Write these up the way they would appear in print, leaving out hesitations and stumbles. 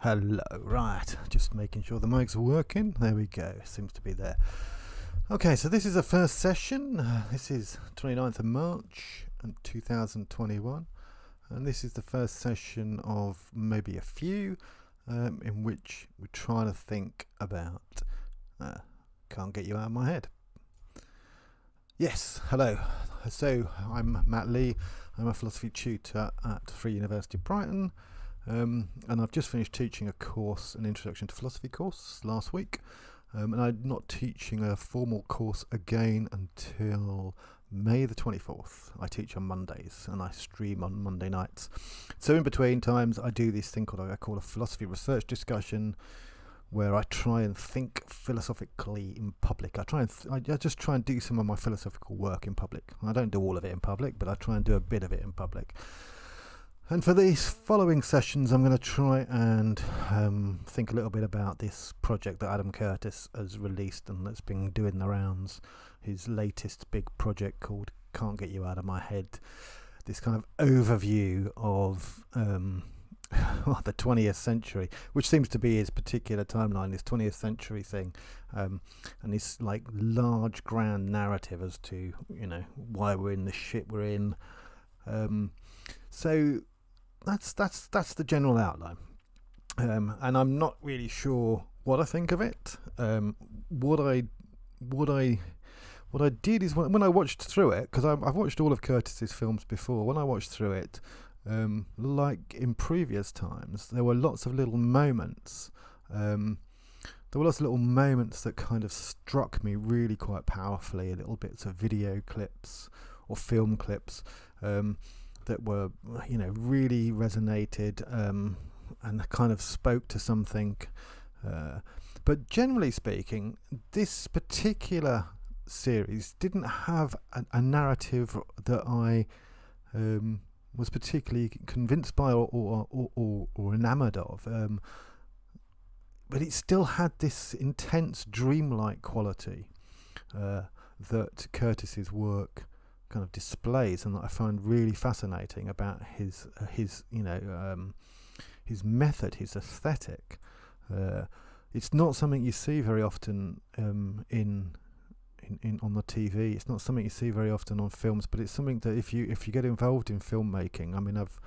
Hello, right, just making sure the mics are working. There we go, seems to be there. Okay, so this is the first session. This is 29th of March 2021, and this is the first session of maybe a few in which we're trying to think about Can't Get You Out of My Head. Yes, hello. So I'm Matt Lee. I'm a philosophy tutor at Free University of Brighton. And I've just finished teaching a course, an introduction to philosophy course last week, and I'm not teaching a formal course again until May the 24th. I teach on Mondays and I stream on Monday nights. So in between times I do this thing I call a philosophy research discussion, where I try and think philosophically in public. I just try and do some of my philosophical work in public. I don't do all of it in public, but I try and do a bit of it in public. And for these following sessions, I'm going to try and think a little bit about this project that Adam Curtis has released and that's been doing the rounds. His latest big project called Can't Get You Out of My Head. This kind of overview of the 20th century, which seems to be his particular timeline, this 20th century thing, and this like large grand narrative as to, why we're in the shit we're in. So that's the general outline, and I'm not really sure what I think of it. What I did is when I watched through it, because I've watched all of Curtis's films before. When I watched through it, like in previous times, there were lots of little moments. There were lots of little moments that kind of struck me really quite powerfully. Little bits of video clips or film clips. That were, really resonated and kind of spoke to something. But generally speaking, this particular series didn't have a narrative that I was particularly convinced by or enamoured of. But it still had this intense dreamlike quality that Curtis's work kind of displays, and that I find really fascinating about his method, his aesthetic. It's not something you see very often in on the TV. It's not something you see very often on films, but it's something that if you get involved in filmmaking, I mean, I've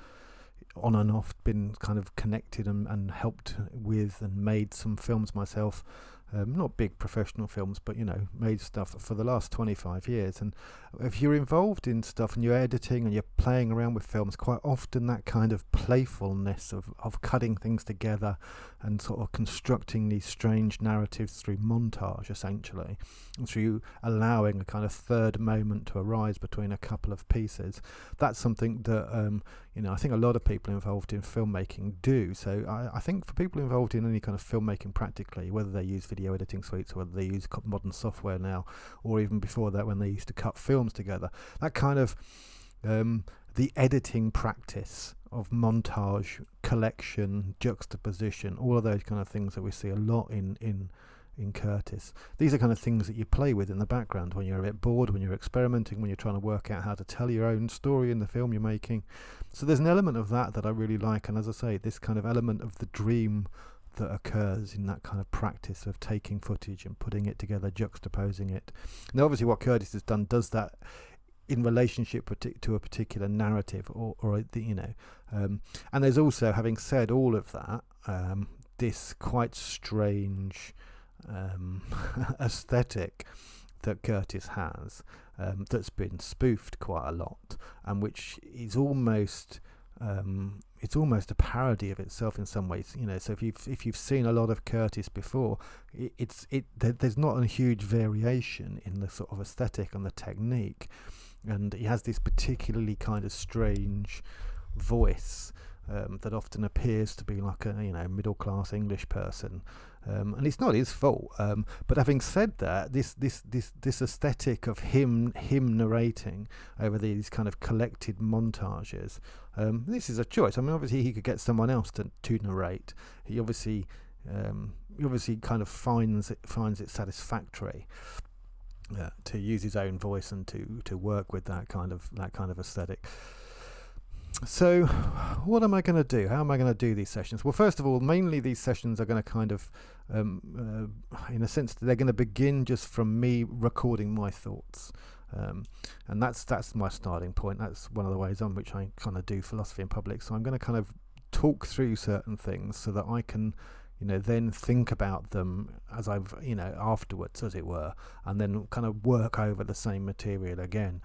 on and off been kind of connected and helped with and made some films myself. Not big professional films, but made stuff for the last 25 years. And if you're involved in stuff and you're editing and you're playing around with films, quite often that kind of playfulness of cutting things together and sort of constructing these strange narratives through montage, essentially, and through allowing a kind of third moment to arise between a couple of pieces, that's something that I think a lot of people involved in filmmaking do. So I think for people involved in any kind of filmmaking practically, whether they use video editing suites or whether they use modern software now, or even before that when they used to cut films together, that kind of the editing practice of montage, collection, juxtaposition, all of those kind of things that we see a lot in Curtis. These are kind of things that you play with in the background when you're a bit bored, when you're experimenting, when you're trying to work out how to tell your own story in the film you're making. So there's an element of that I really like, and as I say, this kind of element of the dream that occurs in that kind of practice of taking footage and putting it together, juxtaposing it. Now obviously what Curtis has done does that in relationship to a particular narrative and there's also, having said all of that, this quite strange aesthetic that Curtis has, that's been spoofed quite a lot, and which is almost it's almost a parody of itself in some ways. So if you've seen a lot of Curtis before, there's not a huge variation in the sort of aesthetic and the technique, and he has this particularly kind of strange voice that often appears to be like a middle class English person, and it's not his fault. But having said that, this aesthetic of him narrating over these kind of collected montages, this is a choice. I mean, obviously he could get someone else to narrate. He obviously kind of finds it satisfactory to use his own voice and to work with that kind of aesthetic. So, what am I going to do? How am I going to do these sessions? Well, first of all, mainly these sessions are going to kind of, in a sense, they're going to begin just from me recording my thoughts. And that's my starting point. That's one of the ways on which I kind of do philosophy in public. So I'm going to kind of talk through certain things so that I can, then think about them as I've, afterwards, as it were, and then kind of work over the same material again.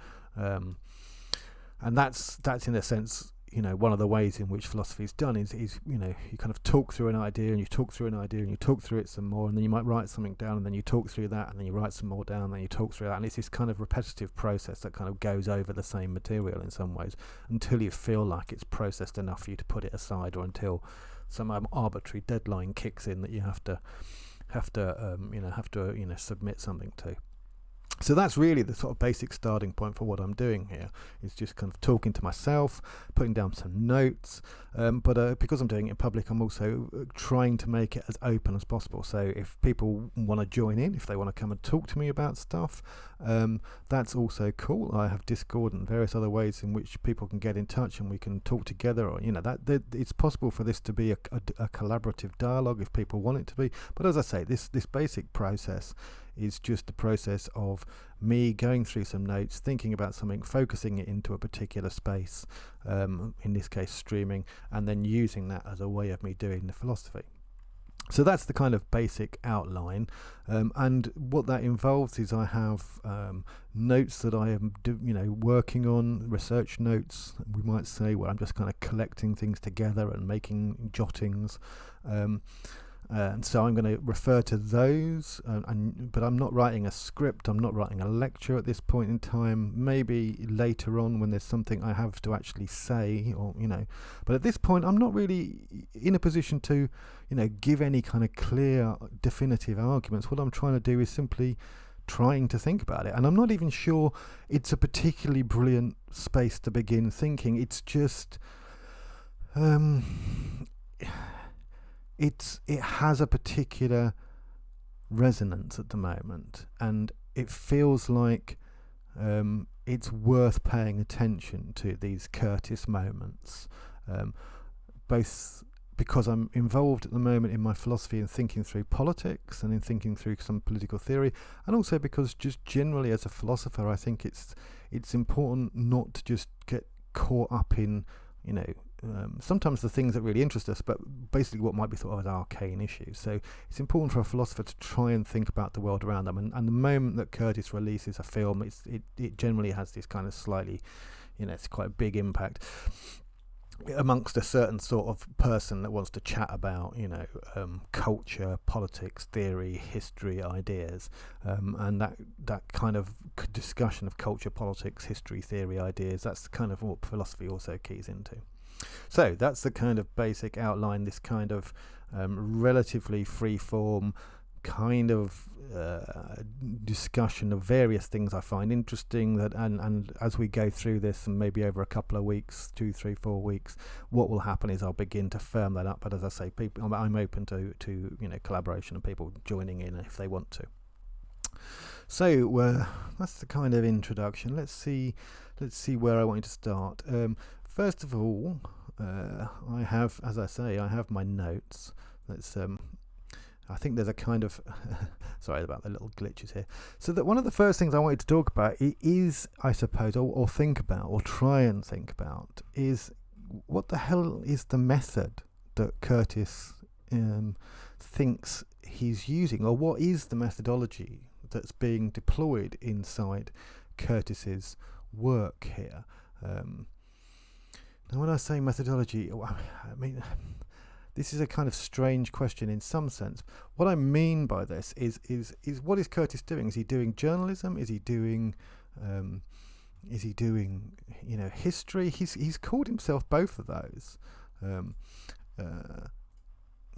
And that's in a sense, one of the ways in which philosophy is done is you kind of talk through an idea, and you talk through an idea, and you talk through it some more, and then you might write something down, and then you talk through that, and then you write some more down, and then you talk through that, and it's this kind of repetitive process that kind of goes over the same material in some ways until you feel like it's processed enough for you to put it aside, or until some arbitrary deadline kicks in that you have to submit something to. So that's really the sort of basic starting point for what I'm doing here. It's just kind of talking to myself, putting down some notes, but because I'm doing it in public, I'm also trying to make it as open as possible. So if people want to join in, if they want to come and talk to me about stuff, that's also cool. I have Discord and various other ways in which people can get in touch and we can talk together, or that it's possible for this to be a collaborative dialogue if people want it to be. But as I say, this basic process is just the process of me going through some notes, thinking about something, focusing it into a particular space, in this case streaming, and then using that as a way of me doing the philosophy. So that's the kind of basic outline, and what that involves is I have notes that I am working on, research notes we might say, where I'm just kind of collecting things together and making jottings, and so I'm going to refer to those, but I'm not writing a script, I'm not writing a lecture at this point in time. Maybe later on when there's something I have to actually say, or but at this point I'm not really in a position to give any kind of clear definitive arguments. What I'm trying to do is simply trying to think about it, and I'm not even sure it's a particularly brilliant space to begin thinking. It's just it has a particular resonance at the moment, and it feels like it's worth paying attention to these Curtis moments, both because I'm involved at the moment in my philosophy and thinking through politics and in thinking through some political theory, and also because just generally as a philosopher I think it's important not to just get caught up in sometimes the things that really interest us, but basically what might be thought of as arcane issues. So it's important for a philosopher to try and think about the world around them, and the moment that Curtis releases a film, it generally has this kind of slightly, it's quite a big impact amongst a certain sort of person that wants to chat about culture, politics, theory, history, ideas, and that kind of discussion of culture, politics, history, theory, ideas, that's kind of what philosophy also keys into. So that's the kind of basic outline, this kind of relatively free form kind of discussion of various things I find interesting, that and as we go through this, and maybe over a couple of weeks, 2, 3, 4 weeks, what will happen is I'll begin to firm that up. But as I say, I'm open to collaboration and people joining in if they want to. So that's the kind of introduction. Let's see where I want you to start. First of all, I have my notes. Let's I think there's a kind of sorry about the little glitches here. So that one of the first things I wanted to talk about is, I suppose, or think about, or try and think about, is what the hell is the method that Curtis thinks he's using, or what is the methodology that's being deployed inside Curtis's work here? Now, when I say methodology, I mean, this is a kind of strange question in some sense. What I mean by this is what is Curtis doing? Is he doing journalism? Is he doing history? He's called himself both of those.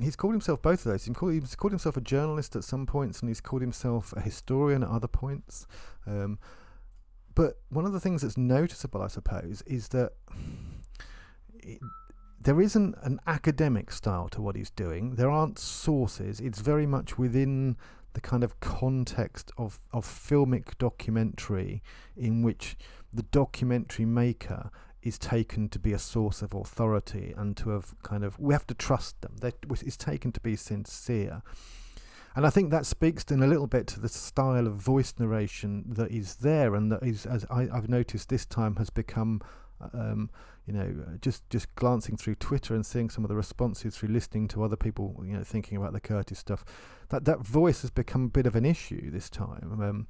He's called himself both of those. He's called himself a journalist at some points, and he's called himself a historian at other points. But one of the things that's noticeable, I suppose, is that there isn't an academic style to what he's doing. There aren't sources. It's very much within the kind of context of filmic documentary, in which the documentary maker is taken to be a source of authority, and to have we have to trust them. It's taken to be sincere. And I think that speaks in a little bit to the style of voice narration that is there, and that is, as I've noticed this time, has become, just glancing through Twitter and seeing some of the responses through listening to other people, thinking about the Curtis stuff, that voice has become a bit of an issue this time.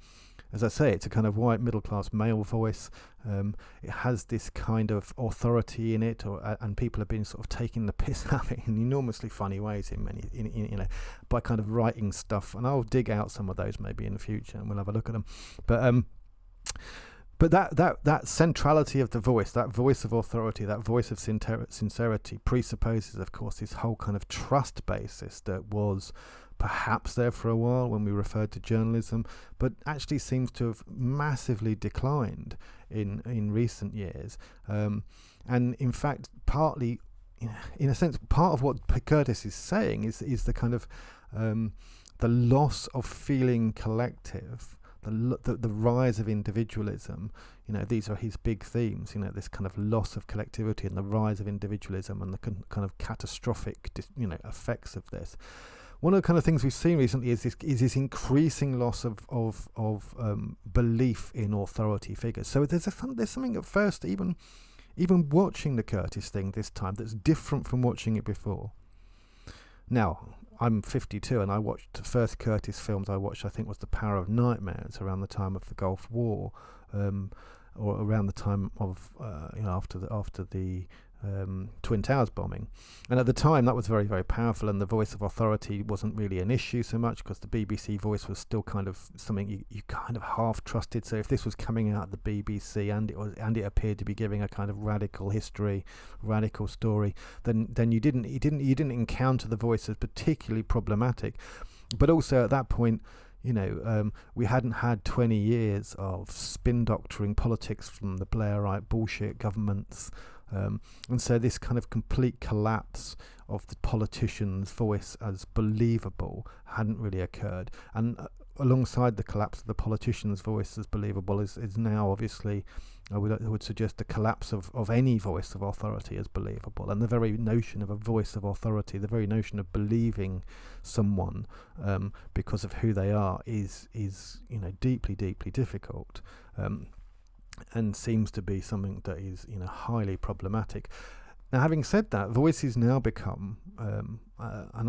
As I say, it's a kind of white middle-class male voice. It has this kind of authority in it, and people have been sort of taking the piss out of it in enormously funny ways by kind of writing stuff. And I'll dig out some of those maybe in the future, and we'll have a look at them. But that centrality of the voice, that voice of authority, that voice of sincerity, presupposes, of course, this whole kind of trust basis that was perhaps there for a while when we referred to journalism, but actually seems to have massively declined in recent years. And in fact, partly, in a sense, part of what Curtis is saying is the kind of the loss of feeling collective, the rise of individualism. These are his big themes, this kind of loss of collectivity and the rise of individualism and the kind of catastrophic effects of this. One of the kind of things we've seen recently is this increasing loss of belief in authority figures. So there's something at first, even watching the Curtis thing this time, that's different from watching it before. Now, I'm 52, and I watched the first Curtis films I watched, I think, was The Power of Nightmares, around the time of the Gulf War, or around the time of after the Twin Towers bombing. And at the time, that was very, very powerful, and the voice of authority wasn't really an issue so much, because the BBC voice was still kind of something you kind of half trusted. So if this was coming out of the BBC and it appeared to be giving a kind of radical history, radical story, then you didn't encounter the voice as particularly problematic. But also at that point, we hadn't had 20 years of spin doctoring politics from the Blairite bullshit governments. And so this kind of complete collapse of the politician's voice as believable hadn't really occurred. And alongside the collapse of the politician's voice as believable is now, obviously, I would suggest, the collapse of any voice of authority as believable. And the very notion of a voice of authority, the very notion of believing someone because of who they are is deeply, deeply difficult. And seems to be something that is highly problematic. Now, having said that, voices now become, and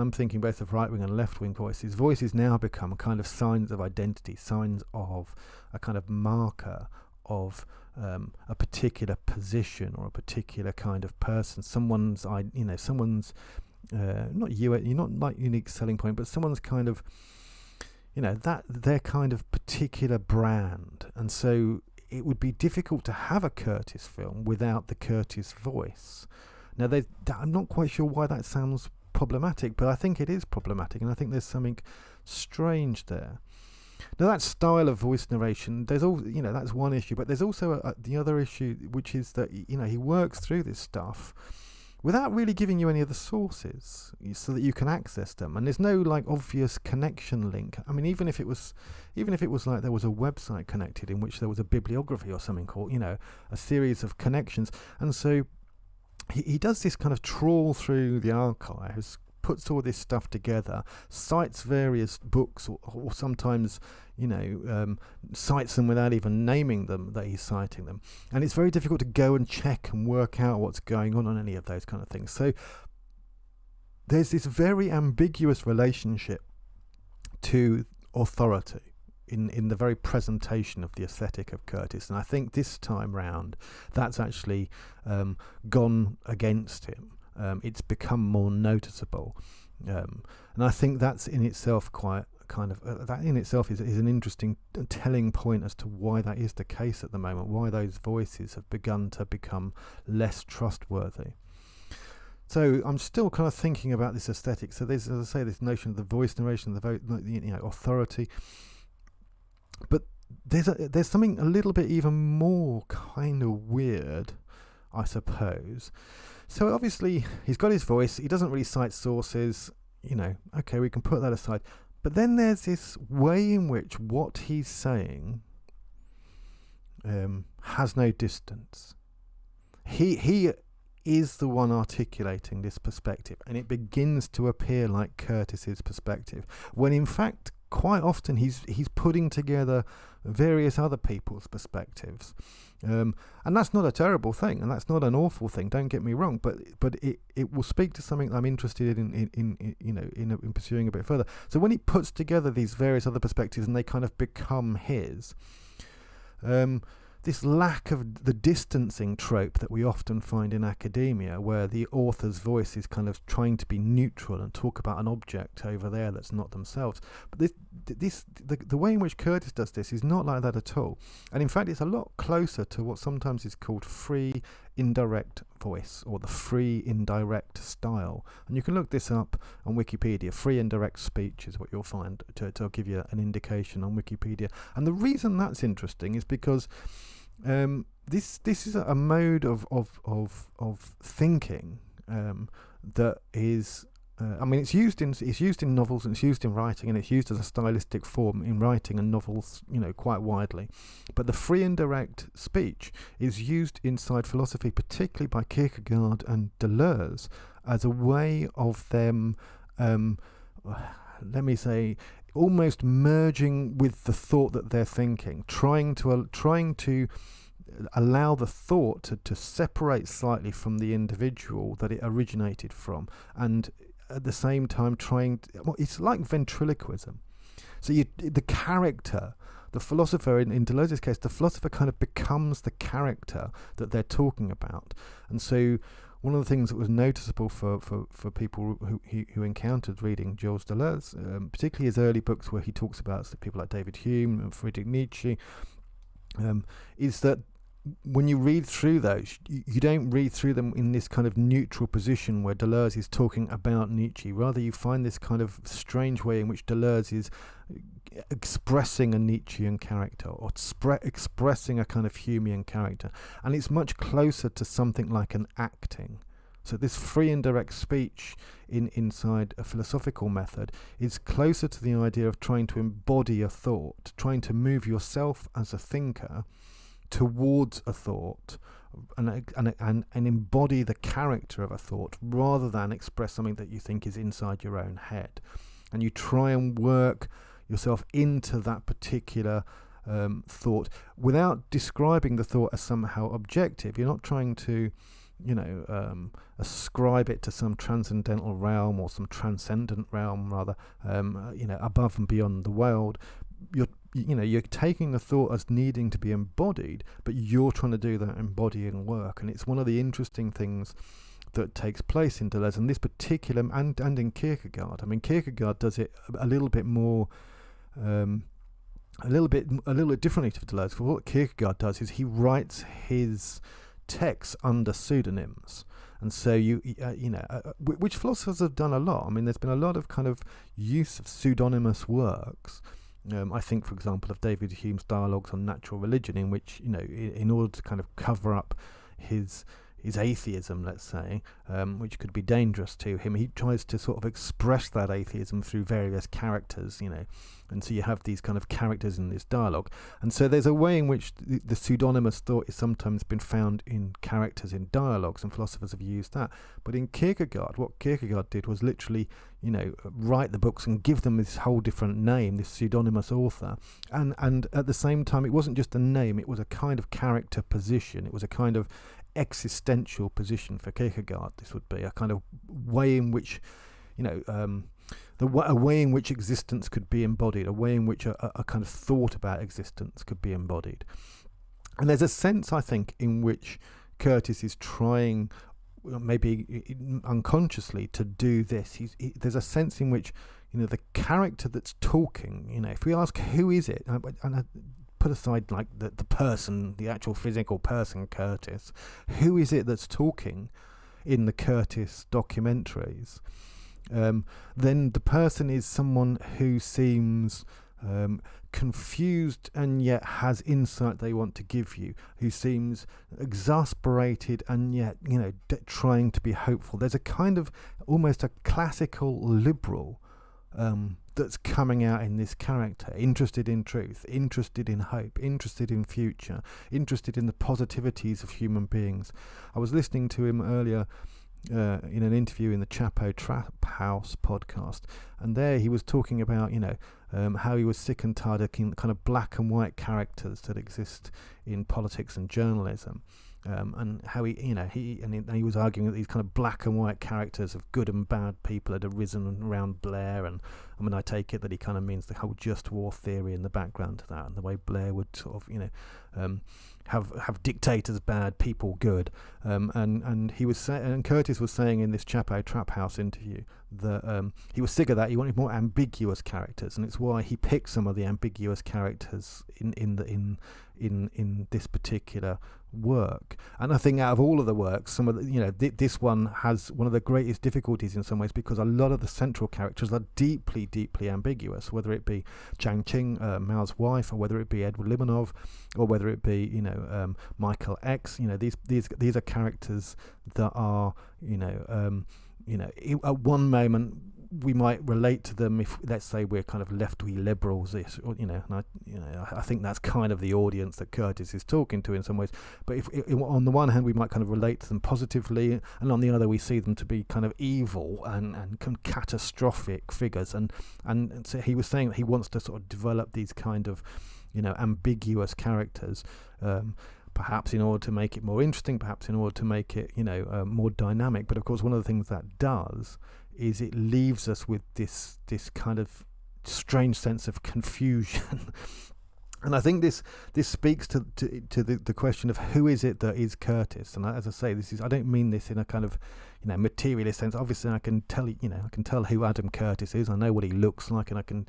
I'm thinking both of right-wing and left-wing voices now become kind of signs of identity, signs of a kind of marker of a particular position or a particular kind of person, someone's not like unique selling point, but someone's kind of that their kind of particular brand. And so it would be difficult to have a Curtis film without the Curtis voice. Now, I'm not quite sure why that sounds problematic, but I think it is problematic, and I think there's something strange there. Now, that style of voice narration, there's all that's one issue, but there's also the other issue, which is that he works through this stuff without really giving you any of the sources so that you can access them, and there's no obvious connection link. I mean, even if it was like there was a website connected in which there was a bibliography or something called a series of connections, and so he does this kind of trawl through the archives, puts all this stuff together, cites various books, or sometimes cites them without even naming them that he's citing them, and it's very difficult to go and check and work out what's going on any of those kind of things. So there's this very ambiguous relationship to authority in the very presentation of the aesthetic of Curtis, and I think this time round that's actually gone against him. It's become more noticeable, and I think that's in itself quite kind of that in itself is an interesting telling point as to why that is the case at the moment, why those voices have begun to become less trustworthy. So I'm still kind of thinking about this aesthetic. So there's, as I say, this notion of the voice narration, the authority, but there's something a little bit even more kind of weird, I suppose. So obviously he's got his voice, he doesn't really cite sources, okay, we can put that aside. But then there's this way in which what he's saying has no distance. he is the one articulating this perspective, and it begins to appear like Curtis's perspective, when in fact quite often he's putting together various other people's perspectives, and that's not a terrible thing, and that's not an awful thing. Don't get me wrong, but it will speak to something that I'm interested in pursuing a bit further. So when he puts together these various other perspectives and they kind of become his, this lack of the distancing trope that we often find in academia, where the author's voice is kind of trying to be neutral and talk about an object over there that's not themselves. But the way in which Curtis does this is not like that at all. And in fact, it's a lot closer to what sometimes is called free indirect voice, or the free indirect style. And you can look this up on Wikipedia. Free indirect speech is what you'll find to give you an indication on Wikipedia. And the reason that's interesting is because this is a mode of thinking that is. It's used in novels, and it's used in writing, and it's used as a stylistic form in writing and novels, quite widely. But the free indirect speech is used inside philosophy, particularly by Kierkegaard and Deleuze, as a way of them, let me say, almost merging with the thought that they're thinking, trying to allow the thought to separate slightly from the individual that it originated from, and at the same time it's like ventriloquism. So the character, the philosopher, in Deleuze's case, the philosopher kind of becomes the character that they're talking about. And so one of the things that was noticeable for people who encountered reading Gilles Deleuze, particularly his early books where he talks about people like David Hume and Friedrich Nietzsche, is that when you read through those, you don't read through them in this kind of neutral position where Deleuze is talking about Nietzsche. Rather, you find this kind of strange way in which Deleuze is expressing a Nietzschean character, or expressing a kind of Humean character. And it's much closer to something like an acting. So this free indirect speech inside a philosophical method is closer to the idea of trying to embody a thought, trying to move yourself as a thinker towards a thought and embody the character of a thought, rather than express something that you think is inside your own head. And you try and work yourself into that particular thought without describing the thought as somehow objective. You're not trying to ascribe it to some transcendental realm, or some transcendent realm rather, above and beyond the world. You're taking the thought as needing to be embodied, but you're trying to do that embodying work. And it's one of the interesting things that takes place in Deleuze, and this particular, and in Kierkegaard. I mean, Kierkegaard does it a little bit more, a little bit differently to Deleuze. For what Kierkegaard does is he writes his texts under pseudonyms. And so which philosophers have done a lot. I mean, there's been a lot of kind of use of pseudonymous works. I think, for example, of David Hume's dialogues on natural religion, in which, in order to kind of cover up his atheism, let's say, which could be dangerous to him, he tries to sort of express that atheism through various characters, and so you have these kind of characters in this dialogue. And so there's a way in which the pseudonymous thought is sometimes been found in characters in dialogues, and philosophers have used that. But in Kierkegaard, what Kierkegaard did was literally, write the books and give them this whole different name, this pseudonymous author. And at the same time, it wasn't just a name, it was a kind of character position. It was a kind of existential position for Kierkegaard. This would be a kind of way in which, a way in which existence could be embodied, a way in which a kind of thought about existence could be embodied. And there's a sense, I think, in which Curtis is trying, maybe unconsciously, to do this. There's a sense in which, the character that's talking, if we ask who is it, and put aside like the person, the actual physical person, Curtis, who is it that's talking in the Curtis documentaries? Then the person is someone who seems confused and yet has insight they want to give you, who seems exasperated and yet, trying to be hopeful. There's a kind of almost a classical liberal that's coming out in this character, interested in truth, interested in hope, interested in future, interested in the positivities of human beings. I was listening to him earlier in an interview in the Chapo Trap House podcast, and there he was talking about, how he was sick and tired of kind of black and white characters that exist in politics and journalism. And how he was arguing that these kind of black and white characters of good and bad people had arisen around Blair, and I mean, I take it that he kind of means the whole just war theory in the background to that, and the way Blair would sort of have dictators bad, people good, and he was and Curtis was saying in this Chapo Trap House interview that he was sick of that. He wanted more ambiguous characters, and it's why he picked some of the ambiguous characters in this particular work. And I think out of all of the works, some of the, this one has one of the greatest difficulties in some ways, because a lot of the central characters are deeply ambiguous, whether it be Chang Ching, Mao's wife, or whether it be Edward Limonov, or whether it be Michael X. These are characters that are at one moment we might relate to them if, let's say, we're kind of left-wing liberals, I think that's kind of the audience that Curtis is talking to in some ways. But if on the one hand we might kind of relate to them positively, and on the other we see them to be kind of evil and catastrophic figures, and so he was saying that he wants to sort of develop these kind of ambiguous characters, perhaps in order to make it more interesting, perhaps in order to make it more dynamic. But of course, one of the things that does is it leaves us with this kind of strange sense of confusion. And I think this speaks to the question of who is it that is Curtis. And as I say, I don't mean this in a kind of materialist sense. Obviously, I can tell who Adam Curtis is. I know what he looks like, and I can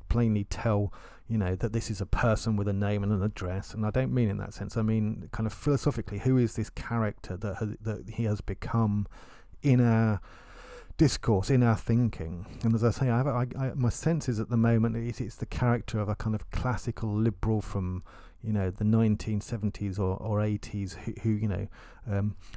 plainly tell that this is a person with a name and an address. And I don't mean in that sense. I mean kind of philosophically, who is this character that he has become in our discourse, in our thinking. And as I say, my sense is at the moment it's the character of a kind of classical liberal from the 1970s or 80s who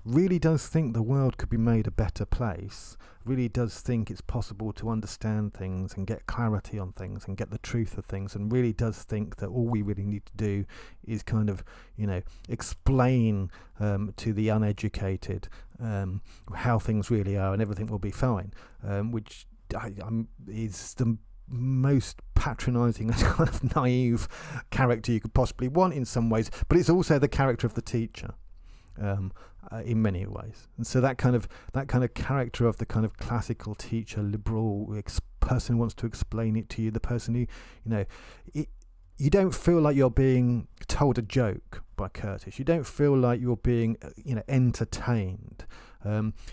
really does think the world could be made a better place, really does think it's possible to understand things and get clarity on things and get the truth of things, and really does think that all we really need to do is kind of explain to the uneducated how things really are, and everything will be fine, which is the most patronising and kind of naive character you could possibly want in some ways. But it's also the character of the teacher in many ways. And so that kind of character of the kind of classical teacher, liberal person who wants to explain it to you, the person who you don't feel like you're being told a joke by Curtis. You don't feel like you're being entertained.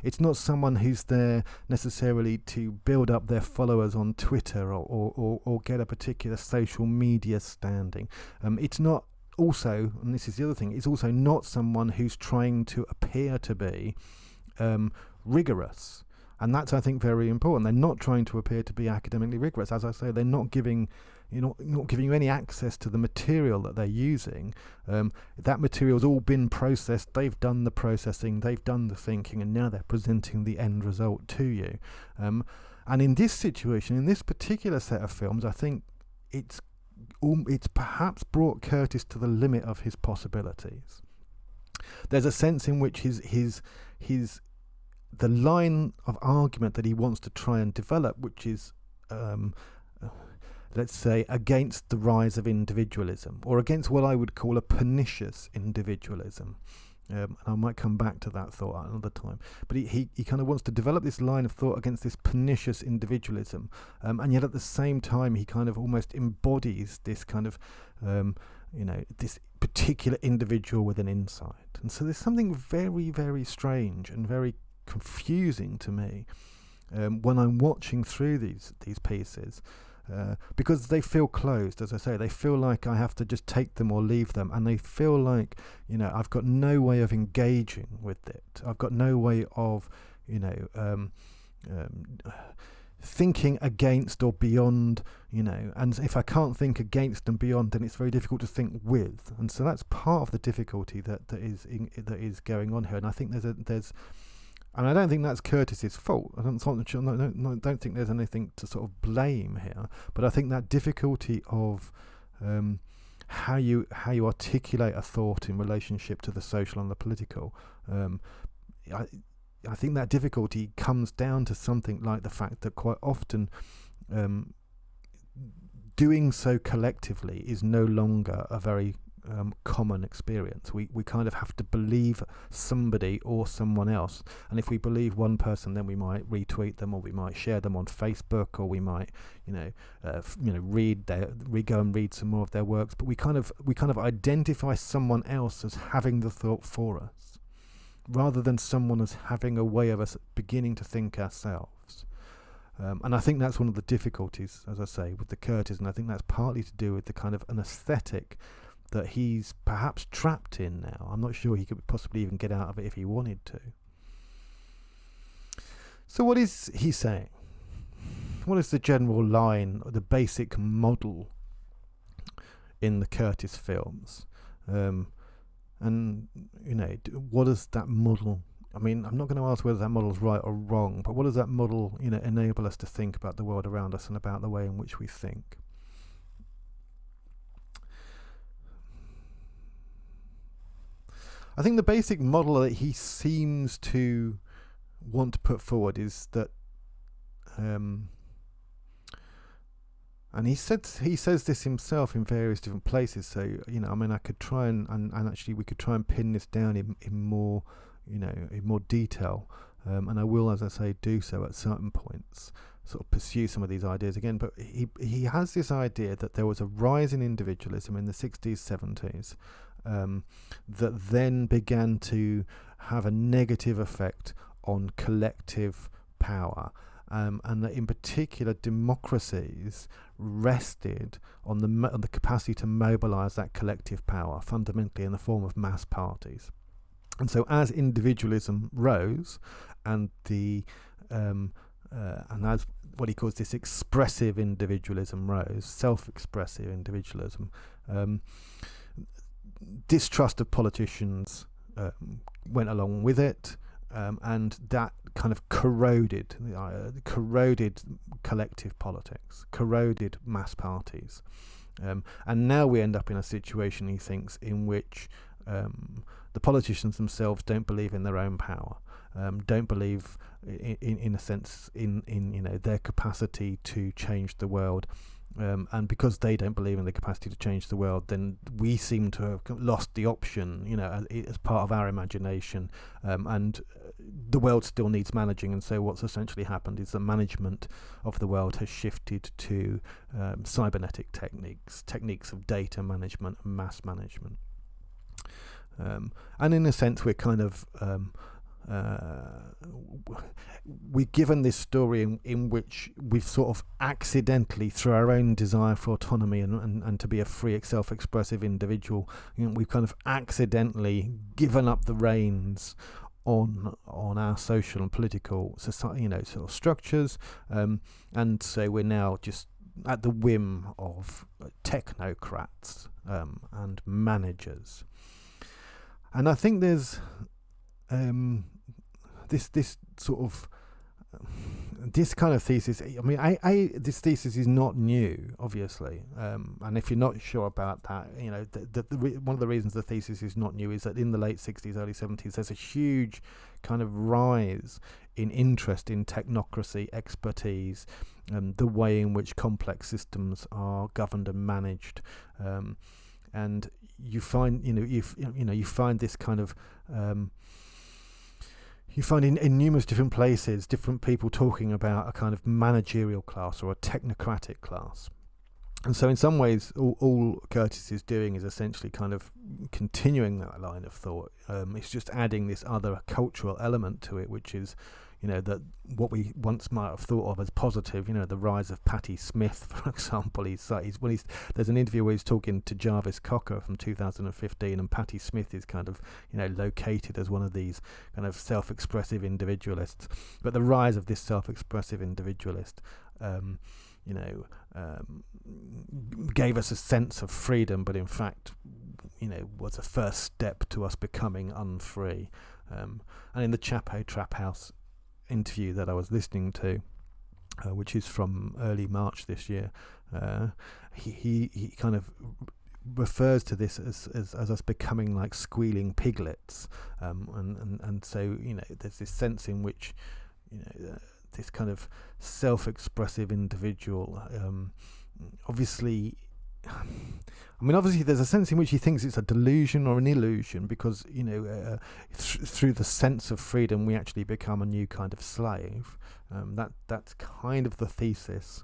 It's not someone who's there necessarily to build up their followers on Twitter or get a particular social media standing. It's not also, and this is the other thing, it's also not someone who's trying to appear to be rigorous. And that's, I think, very important. They're not trying to appear to be academically rigorous. As I say, they're not giving you any access to the material that they're using. That material's all been processed. They've done the processing, they've done the thinking, and now they're presenting the end result to you. And in this situation, in this particular set of films, I think it's perhaps brought Curtis to the limit of his possibilities. There's a sense in which his the line of argument that he wants to try and develop, which is let's say, against the rise of individualism, or against what I would call a pernicious individualism. And I might come back to that thought at another time. But he kind of wants to develop this line of thought against this pernicious individualism, and yet at the same time he kind of almost embodies this kind of, this particular individual with an insight. And so there's something very, very strange and very confusing to me when I'm watching through these pieces. Because they feel closed, as I say. They feel like I have to just take them or leave them, and they feel like I've got no way of engaging with it. I've got no way of thinking against or beyond, and if I can't think against and beyond, then it's very difficult to think with. And so that's part of the difficulty that is going on here. And I think there's And I don't think that's Curtis's fault. I don't think there's anything to sort of blame here. But I think that difficulty of how you articulate a thought in relationship to the social and the political, I think that difficulty comes down to something like the fact that quite often doing so collectively is no longer a very common experience. We kind of have to believe somebody or someone else, and if we believe one person, then we might retweet them, or we might share them on Facebook, or we might go and read some more of their works. But we kind of identify someone else as having the thought for us, rather than someone as having a way of us beginning to think ourselves. And I think that's one of the difficulties, as I say, with the Curtis, and I think that's partly to do with the kind of an aesthetic that he's perhaps trapped in now. I'm not sure he could possibly even get out of it if he wanted to. So what is he saying? What is the general line, the basic model in the Curtis films? And, what does that model... I mean, I'm not going to ask whether that model is right or wrong, but what does that model, enable us to think about the world around us and about the way in which we think? I think the basic model that he seems to want to put forward is that, and he says this himself in various different places. So I could try and actually we could try and pin this down in more, in more detail, and I will, as I say, do so at certain points, sort of pursue some of these ideas again. But he has this idea that there was a rise in individualism in the 60s, 70s. That then began to have a negative effect on collective power, and that in particular democracies rested on the capacity to mobilise that collective power, fundamentally in the form of mass parties. And so as individualism rose, and and as what he calls this expressive individualism rose, self-expressive individualism, distrust of politicians went along with it, and that kind of corroded collective politics, corroded mass parties, and now we end up in a situation, he thinks, in which the politicians themselves don't believe in their own power, don't believe in a sense in their capacity to change the world. And because they don't believe in the capacity to change the world, then we seem to have lost the option, as part of our imagination. And the world still needs managing. And so what's essentially happened is the management of the world has shifted to cybernetic techniques of data management and mass management. And in a sense, we're kind of... we're given this story in which we've sort of accidentally, through our own desire for autonomy and to be a free, self-expressive individual, we've kind of accidentally given up the reins on our social and political society, sort of structures, and so we're now just at the whim of technocrats and managers. And I think there's this kind of thesis. I mean, this thesis is not new, obviously, and if you're not sure about that, one of the reasons the thesis is not new is that in the late 60s, early 70s, there's a huge kind of rise in interest in technocracy, expertise, the way in which complex systems are governed and managed, and you find you find this kind of you find in numerous different places different people talking about a kind of managerial class or a technocratic class. And so in some ways all Curtis is doing is essentially kind of continuing that line of thought. It's just adding this other cultural element to it, which is that what we once might have thought of as positive, the rise of Patti Smith, for example. There's an interview where he's talking to Jarvis Cocker from 2015, and Patti Smith is kind of, located as one of these kind of self-expressive individualists. But the rise of this self-expressive individualist, gave us a sense of freedom, but in fact, was a first step to us becoming unfree. And in the Chapo Trap House interview that I was listening to, which is from early March this year, he kind of refers to this as us becoming like squealing piglets, and so there's this sense in which this kind of self-expressive individual, obviously there's a sense in which he thinks it's a delusion or an illusion, because through the sense of freedom we actually become a new kind of slave. That's kind of the thesis.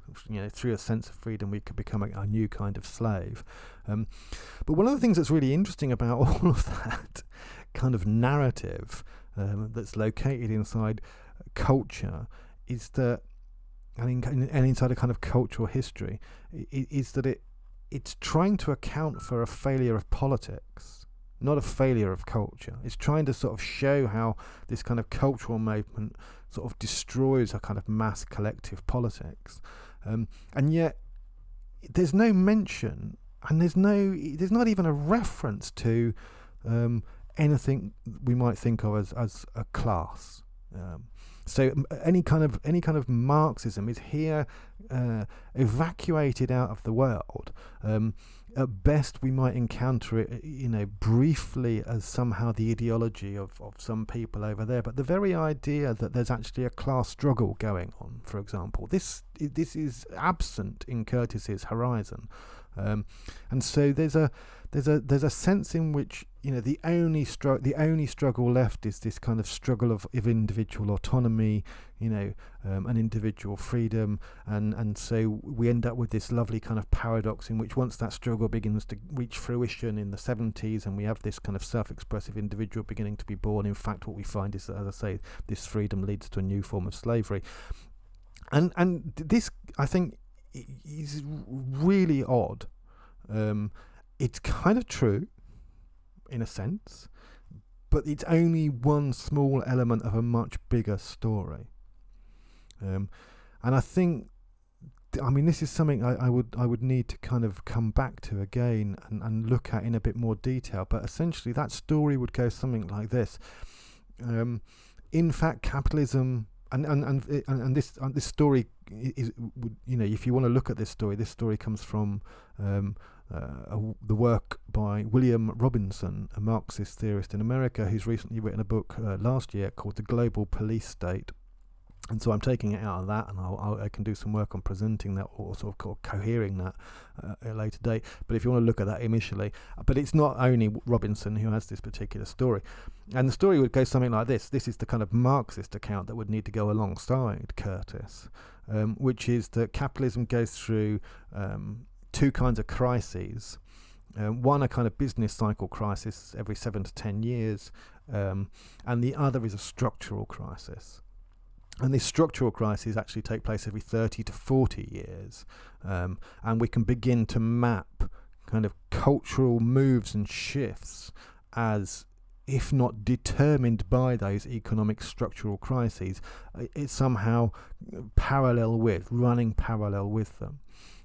Through a sense of freedom we could become a new kind of slave. But one of the things that's really interesting about all of that kind of narrative that's located inside culture is that, and inside a kind of cultural history, is that it's trying to account for a failure of politics, not a failure of culture. It's trying to sort of show how this kind of cultural movement sort of destroys a kind of mass collective politics, and yet there's no mention, and there's not even a reference to anything we might think of as a class. So any kind of Marxism is here evacuated out of the world. At best, we might encounter it, briefly as somehow the ideology of some people over there. But the very idea that there's actually a class struggle going on, for example, this is absent in Curtis's horizon, and so there's a sense in which the only struggle left is this kind of struggle of individual autonomy, and individual freedom, and so we end up with this lovely kind of paradox in which once that struggle begins to reach fruition in the 70s, and we have this kind of self-expressive individual beginning to be born, in fact what we find is that, as I say, this freedom leads to a new form of slavery, and this, I think, is really odd. It's kind of true in a sense, but it's only one small element of a much bigger story. And I think, this is something I would need to kind of come back to again and look at in a bit more detail. But essentially, that story would go something like this: in fact, capitalism, and this story is, if you want to look at this story comes from the work by William Robinson, a Marxist theorist in America, who's recently written a book last year called The Global Police State. And so I'm taking it out of that, and I can do some work on presenting that, or sort of cohering that at a later date. But if you want to look at that initially, but it's not only Robinson who has this particular story. And the story would go something like this. This is the kind of Marxist account that would need to go alongside Curtis, which is that capitalism goes through two kinds of crises. One, a kind of business cycle crisis every 7 to 10 years, and the other is a structural crisis. And these structural crises actually take place every 30 to 40 years. And we can begin to map kind of cultural moves and shifts as, if not determined by those economic structural crises, it's somehow running parallel with them.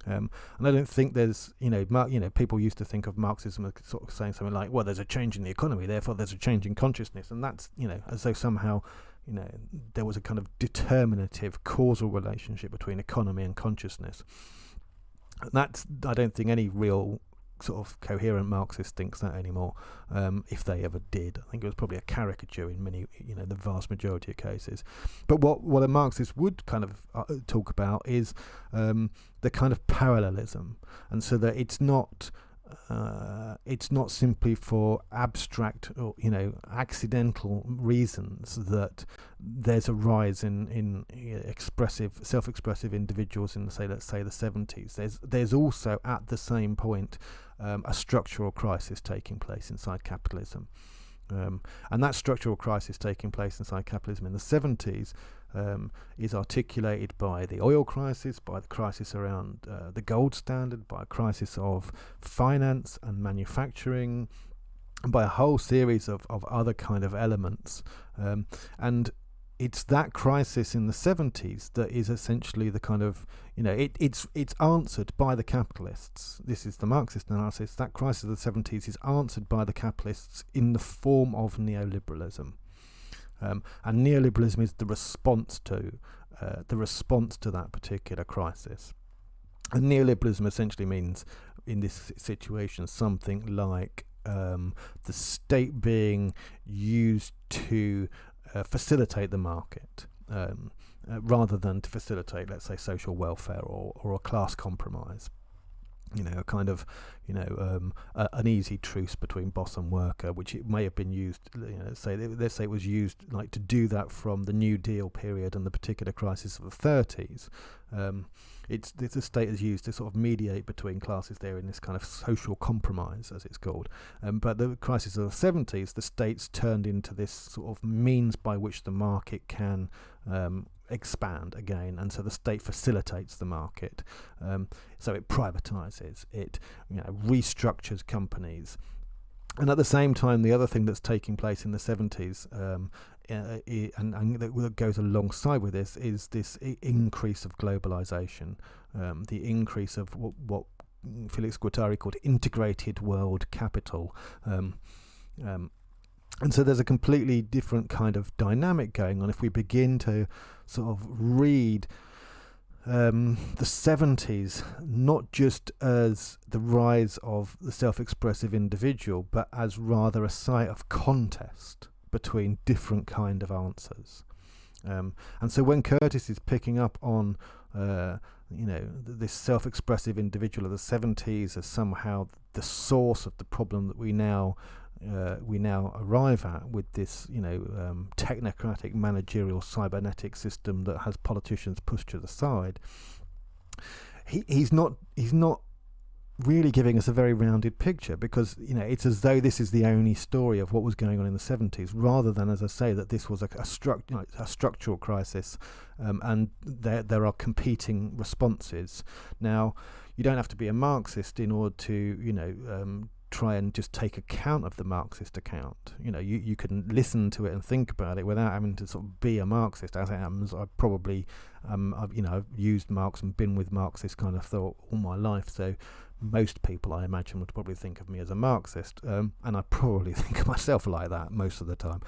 And I don't think there's, people used to think of Marxism as sort of saying something like, well, there's a change in the economy, therefore there's a change in consciousness. And that's, as though somehow, there was a kind of determinative causal relationship between economy and consciousness. That's, I don't think any real sort of coherent Marxist thinks that anymore, if they ever did. I think it was probably a caricature in many, the vast majority of cases. But what a Marxist would kind of talk about is the kind of parallelism, and so that it's not simply for abstract or accidental reasons that there's a rise in self-expressive individuals in, let's say the 70s. There's also at the same point a structural crisis taking place inside capitalism, and that structural crisis taking place inside capitalism in the 70s is articulated by the oil crisis, by the crisis around the gold standard, by a crisis of finance and manufacturing, and by a whole series of other kind of elements. And it's that crisis in the 70s that is essentially the kind of, it's answered by the capitalists. This is the Marxist analysis. That crisis of the 70s is answered by the capitalists in the form of neoliberalism. And neoliberalism is the response to that particular crisis. And neoliberalism essentially means, in this situation, something like the state being used to facilitate the market, rather than to facilitate, let's say, social welfare or a class compromise. A kind of, an easy truce between boss and worker, which it may have been used, let's say it was used like to do that from the New Deal period and the particular crisis of the 30s. It's the state is used to sort of mediate between classes there in this kind of social compromise, as it's called. But the crisis of the 70s, the state's turned into this sort of means by which the market can expand again, and so the state facilitates the market. So it privatizes, it restructures companies, and at the same time, the other thing that's taking place in the 70s, and that goes alongside with this, is this increase of globalization, the increase of what Felix Guattari called integrated world capital. And so there's a completely different kind of dynamic going on if we begin to sort of read the 70s not just as the rise of the self-expressive individual, but as rather a site of contest between different kind of answers. And so when Curtis is picking up on this self-expressive individual of the 70s as somehow the source of the problem that we now arrive at with this technocratic managerial cybernetic system that has politicians pushed to the side, he's not really giving us a very rounded picture, because it's as though this is the only story of what was going on in the 70s, rather than, as I say, that this was a structural crisis, and there are competing responses. Now, you don't have to be a Marxist in order to try and just take account of the Marxist account. You can listen to it and think about it without having to sort of be a Marxist. As it happens, I probably I've used Marx and been with Marxist kind of thought all my life, so most people, I imagine, would probably think of me as a Marxist, and I probably think of myself like that most of the time.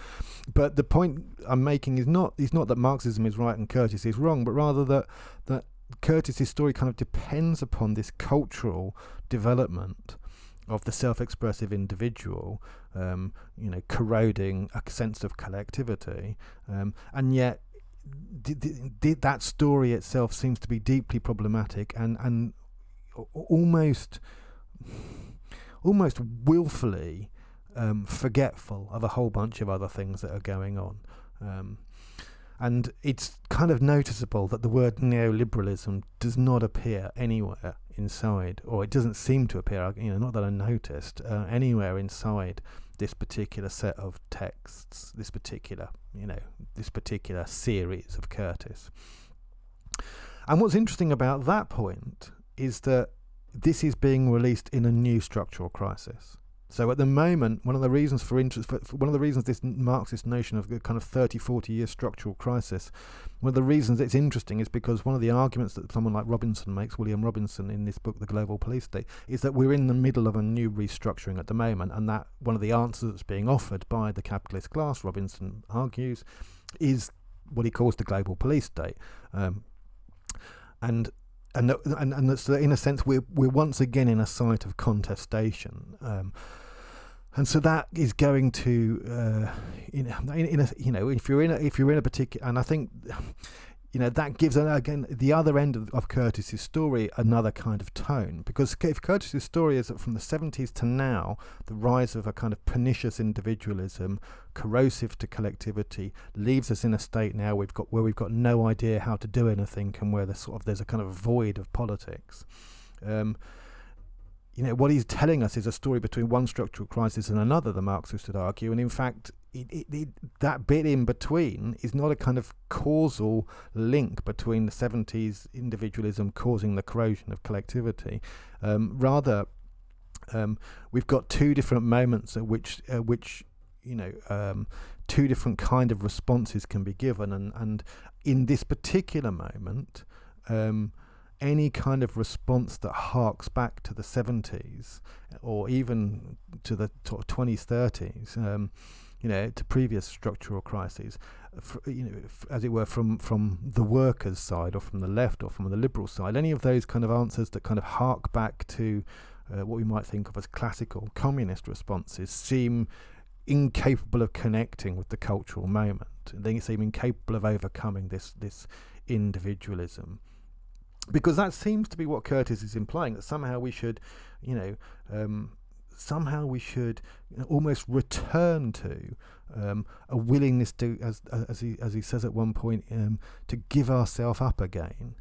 But the point I'm making is not that Marxism is right and Curtis is wrong, but rather that Curtis's story kind of depends upon this cultural development of the self-expressive individual, corroding a sense of collectivity, and yet that story itself seems to be deeply problematic and almost willfully forgetful of a whole bunch of other things that are going on. And it's kind of noticeable that the word neoliberalism does not appear anywhere inside, or it doesn't seem to appear, not that I noticed, anywhere inside this particular set of texts, this particular series of Curtis. And what's interesting about that point is that this is being released in a new structural crisis. So at the moment, one of the reasons this Marxist notion of the kind of 30-40 year structural crisis, one of the reasons it's interesting is because one of the arguments that someone like Robinson makes, William Robinson, in this book, The Global Police State, is that we're in the middle of a new restructuring at the moment, and that one of the answers that's being offered by the capitalist class, Robinson argues, is what he calls the global police state. And so in a sense, we're once again in a site of contestation, and so that is going to, if you're in a particular, and I think, that gives again the other end of Curtis's story another kind of tone, because if Curtis's story is that from the 70s to now, the rise of a kind of pernicious individualism, corrosive to collectivity, leaves us in a state now where we've got no idea how to do anything, and where there's a kind of void of politics. What he's telling us is a story between one structural crisis and another, the Marxists would argue, and in fact, that bit in between is not a kind of causal link between the 70s individualism causing the corrosion of collectivity. Rather, we've got two different moments at which two different kind of responses can be given, and in this particular moment, any kind of response that harks back to the 70s or even to the 20s, 30s to previous structural crises, as it were, from the workers' side, or from the left, or from the liberal side. Any of those kind of answers that kind of hark back to what we might think of as classical communist responses seem incapable of connecting with the cultural moment. They seem incapable of overcoming this individualism, because that seems to be what Curtis is implying, that somehow we should, almost return to a willingness to, as he says at one point, to give ourselves up again,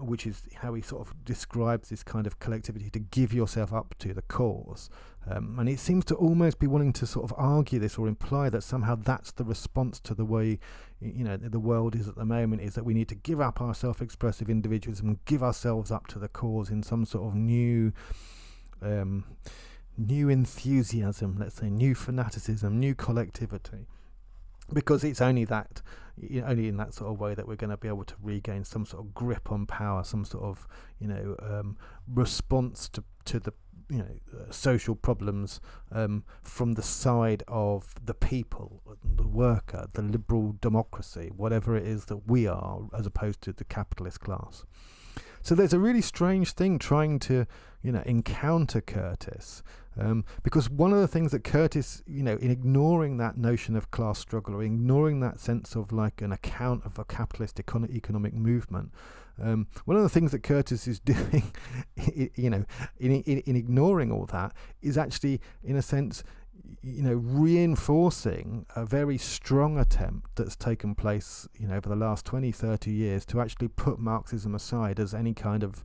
which is how he sort of describes this kind of collectivity, to give yourself up to the cause. And it seems to almost be wanting to sort of argue this, or imply that somehow that's the response to the way the world is at the moment, is that we need to give up our self-expressive individualism and give ourselves up to the cause in some sort of new enthusiasm, let's say, new fanaticism, new collectivity, because it's only in that sort of way that we're going to be able to regain some sort of grip on power, some sort of response to the social problems from the side of the people, the worker, the liberal democracy, whatever it is that we are, as opposed to the capitalist class. So there's a really strange thing trying to encounter Curtis, because one of the things that Curtis, in ignoring that notion of class struggle, or ignoring that sense of like an account of a capitalist economic movement, one of the things that Curtis is doing, in ignoring all that, is actually, in a sense, reinforcing a very strong attempt that's taken place, over the last 20-30 years, to actually put Marxism aside as any kind of,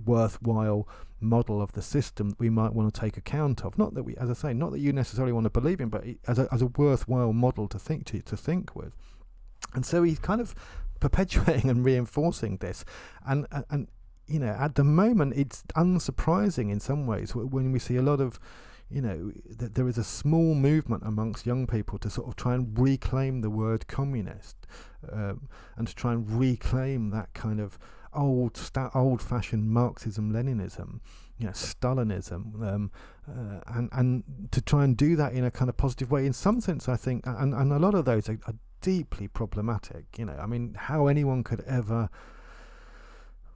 worthwhile model of the system that we might want to take account of. Not that we, as I say, not that you necessarily want to believe in, but as a worthwhile model to think with. And so he's kind of perpetuating and reinforcing this, and at the moment it's unsurprising in some ways when we see a lot of that there is a small movement amongst young people to sort of try and reclaim the word communist, and to try and reclaim that kind of old-fashioned Marxism-Leninism, Stalinism, and to try and do that in a kind of positive way. In some sense, I think, and a lot of those are deeply problematic. How anyone could ever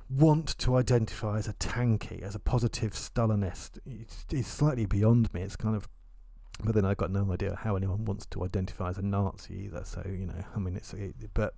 want to identify as a tanky, as a positive Stalinist, it's slightly beyond me. It's kind of, but then I've got no idea how anyone wants to identify as a Nazi either. So but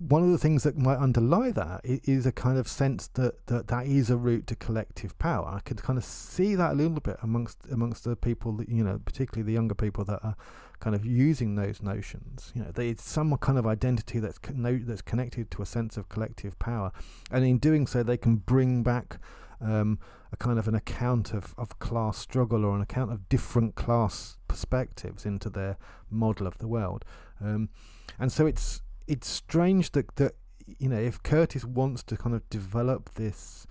one of the things that might underlie that is a kind of sense that is a route to collective power. I could kind of see that a little bit amongst the people that, particularly the younger people that are kind of using those notions. It's some kind of identity that's connected to a sense of collective power, and in doing so they can bring back a kind of an account of class struggle, or an account of different class perspectives into their model of the world. And so it's strange that if Curtis wants to kind of develop this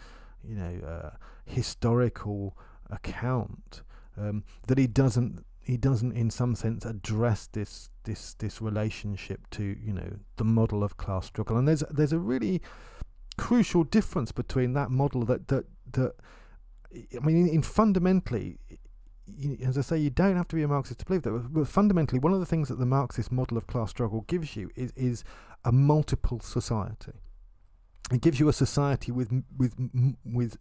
historical account, that he doesn't in some sense address this relationship to the model of class struggle. And there's a really crucial difference between that model that in fundamentally, as I say, you don't have to be a Marxist to believe that, but fundamentally one of the things that the Marxist model of class struggle gives you is a multiple society. It gives you a society with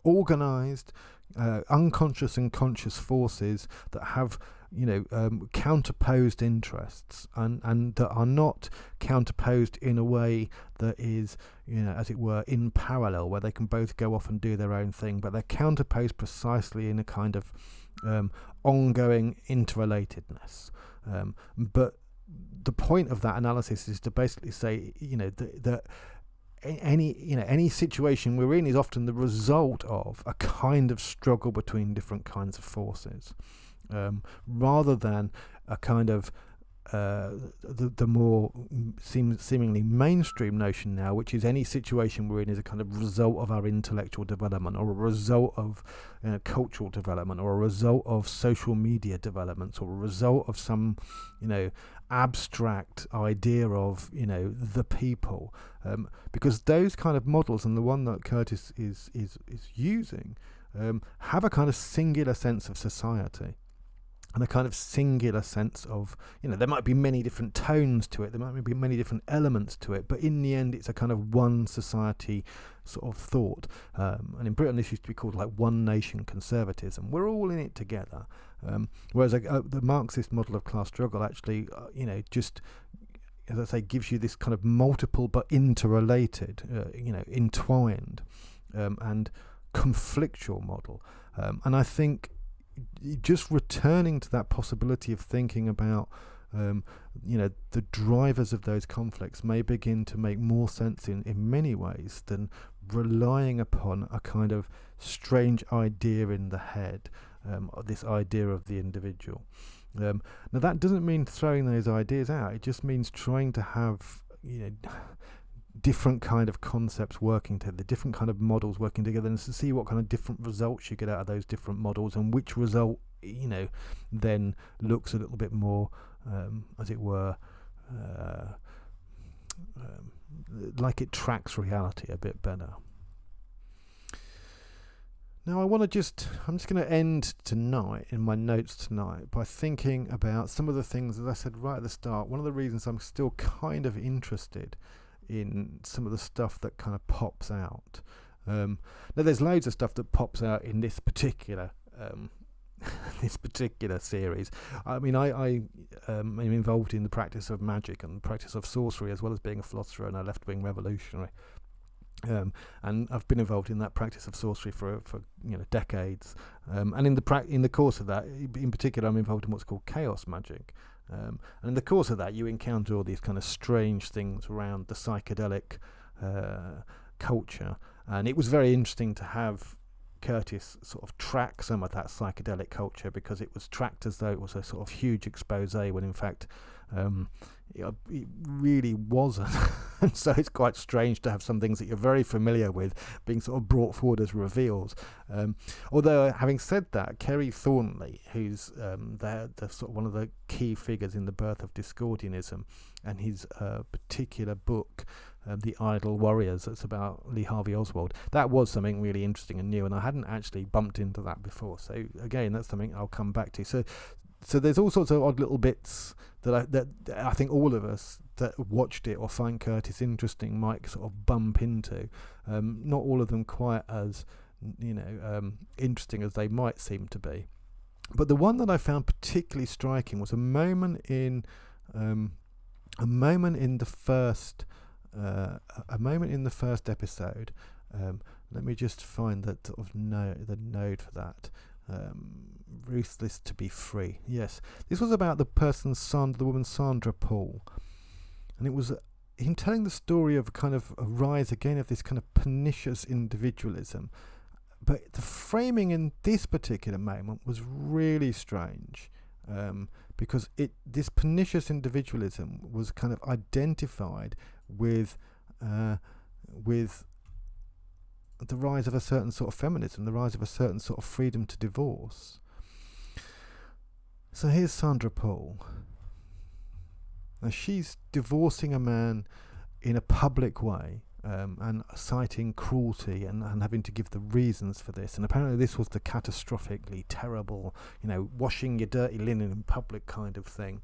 organised, unconscious and conscious forces that have counterposed interests, and that are not counterposed in a way that is, as it were, in parallel, where they can both go off and do their own thing, but they're counterposed precisely in a kind of ongoing interrelatedness. But the point of that analysis is to basically say, that any situation we're in is often the result of a kind of struggle between different kinds of forces, rather than a kind of the more seemingly mainstream notion now, which is any situation we're in is a kind of result of our intellectual development, or a result of cultural development, or a result of social media developments, or a result of some abstract idea of the people, because those kind of models, and the one that Curtis is using, have a kind of singular sense of society. And a kind of singular sense of, there might be many different tones to it, there might be many different elements to it, but in the end it's a kind of one society sort of thought. And in Britain this used to be called like one nation conservatism. We're all in it together. Whereas the Marxist model of class struggle actually, just, as I say, gives you this kind of multiple but interrelated, entwined and conflictual model. And I think just returning to that possibility of thinking about the drivers of those conflicts may begin to make more sense in many ways than relying upon a kind of strange idea in the head, this idea of the individual. Now that doesn't mean throwing those ideas out, it just means trying to have different kind of concepts working together, different kind of models working together, and to see what kind of different results you get out of those different models, and which result then looks a little bit more as it were like it tracks reality a bit better. Now I'm just going to end tonight, in my notes tonight, by thinking about some of the things, as I said right at the start, one of the reasons I'm still kind of interested in some of the stuff that kind of pops out. Now there's loads of stuff that pops out in this particular series. I mean, I am involved in the practice of magic and the practice of sorcery, as well as being a philosopher and a left-wing revolutionary. And I've been involved in that practice of sorcery for decades. And in the course of that, in particular, I'm involved in what's called chaos magic. And in the course of that, you encounter all these kind of strange things around the psychedelic culture. And it was very interesting to have Curtis sort of track some of that psychedelic culture, because it was tracked as though it was a sort of huge expose, when in fact it really wasn't. And so it's quite strange to have some things that you're very familiar with being sort of brought forward as reveals. Although, having said that, Kerry Thornley, who's the sort of one of the key figures in the birth of Discordianism, and his particular book, The Idle Warriors, that's about Lee Harvey Oswald, that was something really interesting and new, and I hadn't actually bumped into that before. So again, that's something I'll come back to. So there's all sorts of odd little bits that I think all of us that watched it or find Curtis interesting might sort of bump into. Not all of them quite as interesting as they might seem to be. But the one that I found particularly striking was a moment in the first episode. Let me just find that sort of the node for that. Ruthless to be free. Yes, this was about the woman Sandra Paul, and it was him telling the story of kind of a rise again of this kind of pernicious individualism. But the framing in this particular moment was really strange, because this pernicious individualism was kind of identified with the rise of a certain sort of feminism, the rise of a certain sort of freedom to divorce. So here's Sandra Paul. Now she's divorcing a man in a public way, and citing cruelty and having to give the reasons for this. And apparently this was the catastrophically terrible, washing your dirty linen in public kind of thing.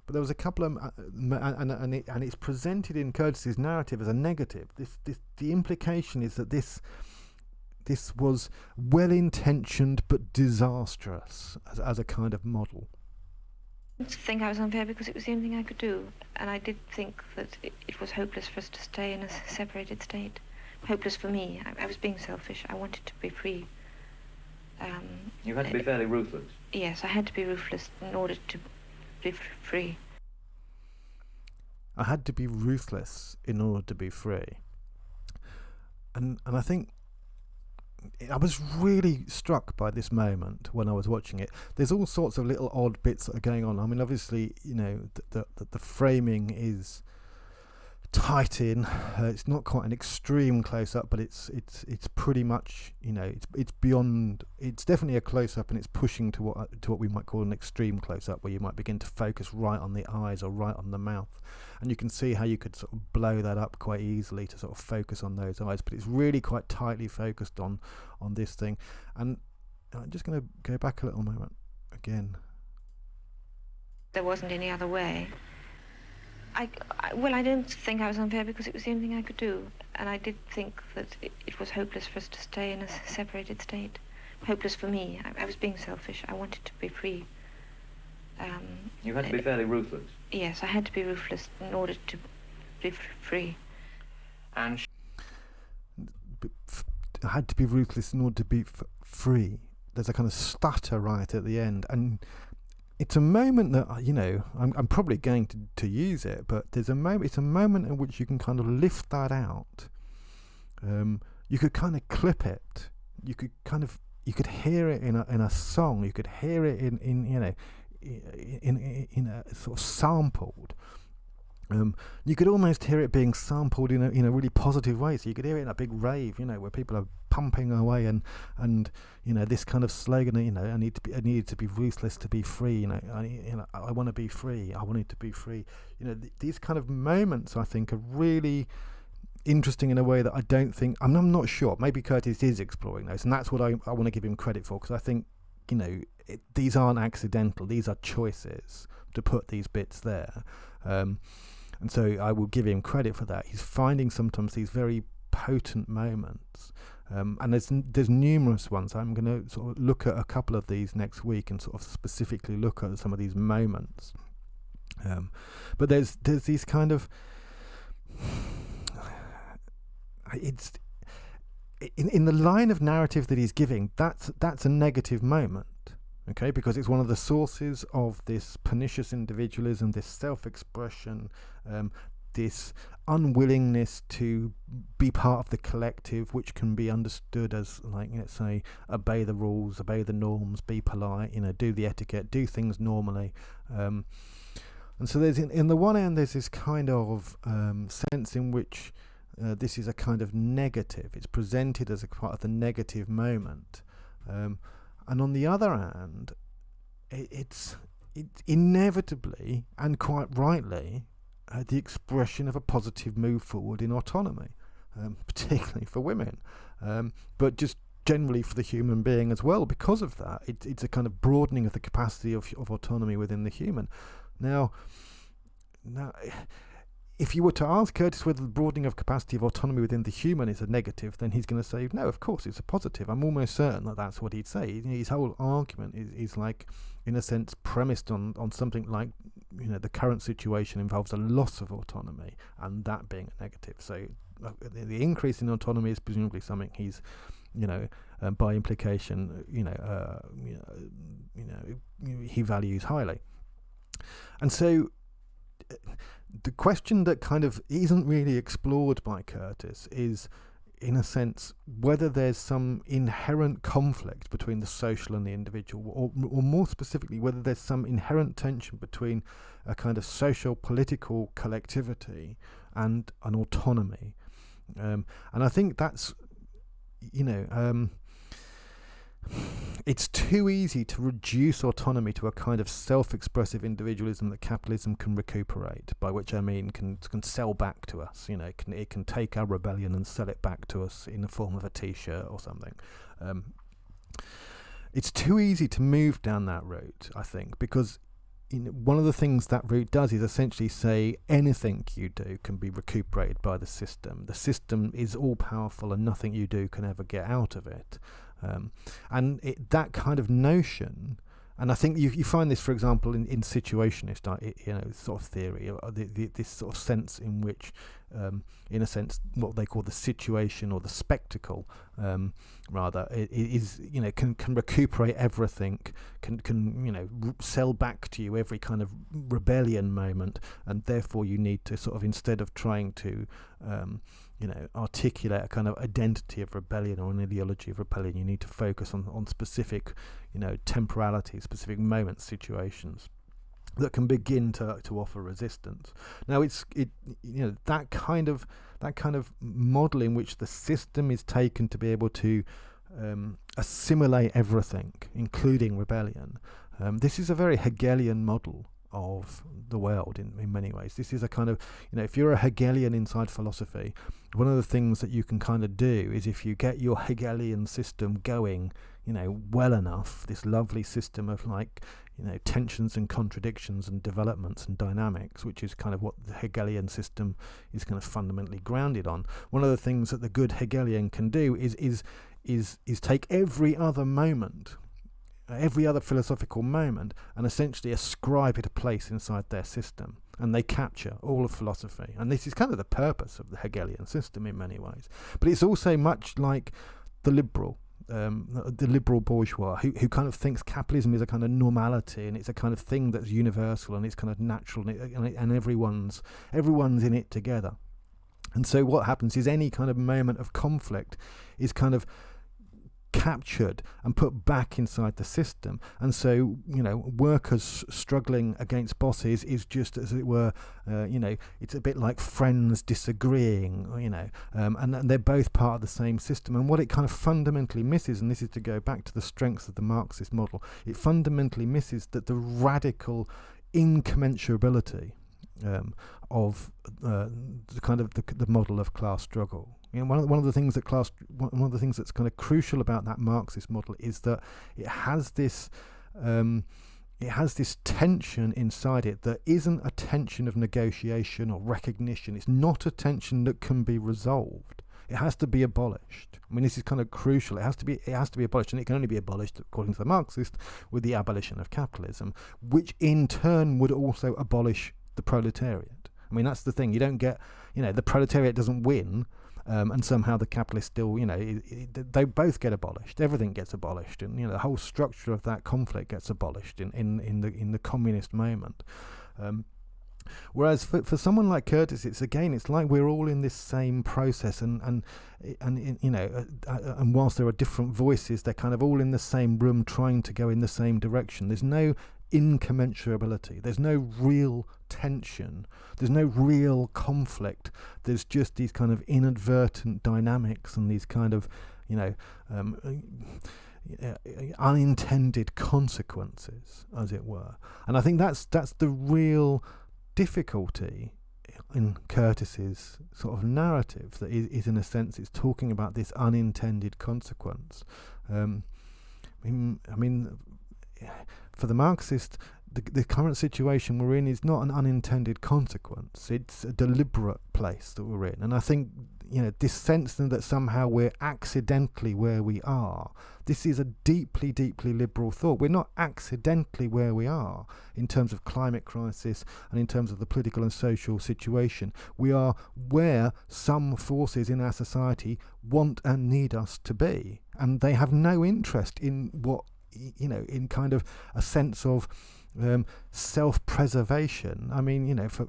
But there was a couple of, and it's presented in Curtis's narrative as a negative. The implication is that this was well-intentioned but disastrous as a kind of model. I didn't think I was unfair because it was the only thing I could do, and I did think that it was hopeless for us to stay in a separated state. Hopeless for me. I was being selfish. I wanted to be free. You had to be fairly ruthless. Yes, I had to be ruthless in order to be free. I had to be ruthless in order to be free. And I think I was really struck by this moment when I was watching it. There's all sorts of little odd bits that are going on. I mean, obviously, the framing is tight in. It's not quite an extreme close up, but it's pretty much, you know, it's beyond. It's definitely a close up, and it's pushing to what we might call an extreme close up, where you might begin to focus right on the eyes or right on the mouth, and you can see how you could sort of blow that up quite easily to sort of focus on those eyes. But it's really quite tightly focused on this thing. And I'm just going to go back a little moment again. There wasn't any other way. Well, I don't think I was unfair because it was the only thing I could do. And I did think that it was hopeless for us to stay in a separated state. Hopeless for me. I was being selfish. I wanted to be free. You had to be fairly ruthless. Yes, I had to be ruthless in order to be free. And I had to be ruthless in order to be free. There's a kind of stutter right at the end, and it's a moment that, you know, I'm probably going to use it, but there's a moment. It's a moment in which you can kind of lift that out. You could kind of clip it. You could hear it in a song. You could hear it in you know, in a sort of sampled. You could almost hear it being sampled in a really positive way. So you could hear it in a big rave, you know, where people are pumping away and you know, this kind of slogan, you know, I needed to be ruthless to be free. You know, I want to be free. I wanted to be free. You know, these kind of moments, I think, are really interesting in a way that I don't think. I'm not sure. Maybe Curtis is exploring those, and that's what I want to give him credit for, because I think, you know, these aren't accidental. These are choices to put these bits there. And so I will give him credit for that. He's finding sometimes these very potent moments, and there's numerous ones. I'm going to sort of look at a couple of these next week and sort of specifically look at some of these moments. But there's these kind of, it's in the line of narrative that he's giving. That's a negative moment. Okay, because it's one of the sources of this pernicious individualism, this self-expression, this unwillingness to be part of the collective, which can be understood as, like, let's say, obey the rules, obey the norms, be polite, you know, do the etiquette, do things normally. And so there's, in the one end, there's this kind of sense in which this is a kind of negative. It's presented as a part of the negative moment. And on the other hand, it's inevitably and quite rightly the expression of a positive move forward in autonomy, particularly for women, but just generally for the human being as well. Because of that, it's a kind of broadening of the capacity of autonomy within the human. Now, if you were to ask Curtis whether the broadening of capacity of autonomy within the human is a negative, then he's going to say, no, of course, it's a positive. I'm almost certain that that's what he'd say. His whole argument is like, in a sense, premised on something like, you know, the current situation involves a loss of autonomy, and that being a negative. So the increase in autonomy is presumably something he's, you know, by implication, he values highly. And so the question that kind of isn't really explored by Curtis is, in a sense, whether there's some inherent conflict between the social and the individual, or more specifically, whether there's some inherent tension between a kind of social political collectivity and an autonomy. And I think that's, you know, it's too easy to reduce autonomy to a kind of self-expressive individualism that capitalism can recuperate, by which I mean can sell back to us. You know, it can take our rebellion and sell it back to us in the form of a T-shirt or something. It's too easy to move down that route, I think, because one of the things that route does is essentially say anything you do can be recuperated by the system. The system is all-powerful and nothing you do can ever get out of it. And that kind of notion, and I think you find this, for example, in situationist, sort of theory, or this sort of sense in which, in a sense, what they call the situation or the spectacle, rather, is, you know, can recuperate everything, can you know, sell back to you every kind of rebellion moment, and therefore you need to sort of, instead of trying to you know, articulate a kind of identity of rebellion or an ideology of rebellion, you need to focus on specific, you know, temporality, specific moments, situations. that can begin to offer resistance. Now that kind of model in which the system is taken to be able to assimilate everything, including rebellion. This is a very Hegelian model of the world in many ways. This is a kind of, if you're a Hegelian inside philosophy, one of the things that you can kind of do is, if you get your Hegelian system going, well enough, this lovely system of tensions and contradictions and developments and dynamics, which is kind of what the Hegelian system is kind of fundamentally grounded on. One of the things that the good Hegelian can do is take every other moment, every other philosophical moment, and essentially ascribe it a place inside their system, and they capture all of philosophy. And this is kind of the purpose of the Hegelian system in many ways. But it's also much like the liberal bourgeois, who kind of thinks capitalism is a kind of normality, and it's a kind of thing that's universal, and it's kind of natural, and everyone's in it together. And so what happens is any kind of moment of conflict is kind of captured and put back inside the system. And so workers struggling against bosses is just, as it were, it's a bit like friends disagreeing, and they're both part of the same system. And what it kind of fundamentally misses, and this is to go back to the strengths of the Marxist model, it fundamentally misses that the radical incommensurability of the model of class struggle. One of the things that's kind of crucial about that Marxist model is that it has this tension inside it that isn't a tension of negotiation or recognition. It's not a tension that can be resolved. It has to be abolished. I mean, this is kind of crucial. It has to be abolished, and it can only be abolished, according to the Marxist, with the abolition of capitalism, which in turn would also abolish the proletariat. I mean, that's the thing. You don't get, the proletariat doesn't win, and somehow the capitalists still, they both get abolished. Everything gets abolished, and the whole structure of that conflict gets abolished in the communist moment. Whereas for someone like Curtis, it's like we're all in this same process, and whilst there are different voices, they're kind of all in the same room trying to go in the same direction. There's no incommensurability. There's no real tension. There's no real conflict. There's just these kind of inadvertent dynamics and these kind of, unintended consequences, as it were. And I think that's the real difficulty in Curtis's sort of narrative, that is in a sense, it's talking about this unintended consequence. I mean, for the Marxist, the current situation we're in is not an unintended consequence. It's a deliberate place that we're in. And I think, this sense that somehow we're accidentally where we are, this is a deeply, deeply liberal thought. We're not accidentally where we are in terms of climate crisis and in terms of the political and social situation. We are where some forces in our society want and need us to be. And they have no interest in what, in kind of a sense of self-preservation. I mean, for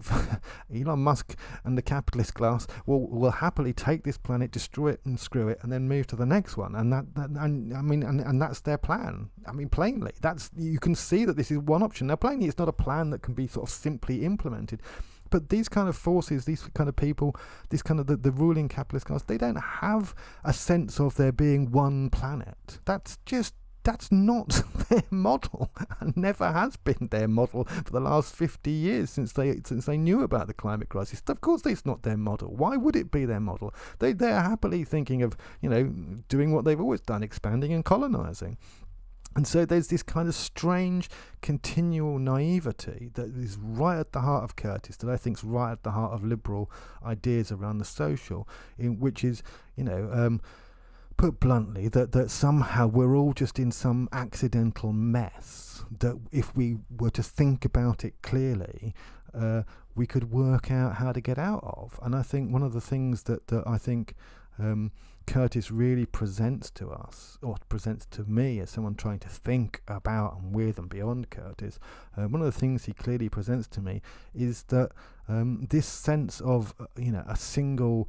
Elon Musk and the capitalist class will happily take this planet, destroy it and screw it, and then move to the next one. And and that's their plan. I mean, plainly, you can see that this is one option. Now, plainly, it's not a plan that can be sort of simply implemented. But these kind of forces, these kind of people, this kind of the ruling capitalist class, they don't have a sense of there being one planet. That's not their model, and never has been their model for the last 50 years since they knew about the climate crisis. Of course, it's not their model. Why would it be their model? They're happily thinking of doing what they've always done, expanding and colonizing. And so there's this kind of strange continual naivety that is right at the heart of Curtis, that I think is right at the heart of liberal ideas around the social, in which is put bluntly, that somehow we're all just in some accidental mess, that if we were to think about it clearly, we could work out how to get out of. And I think one of the things that I think Curtis really presents to us, or presents to me as someone trying to think about and with and beyond Curtis, one of the things he clearly presents to me is that this sense of a single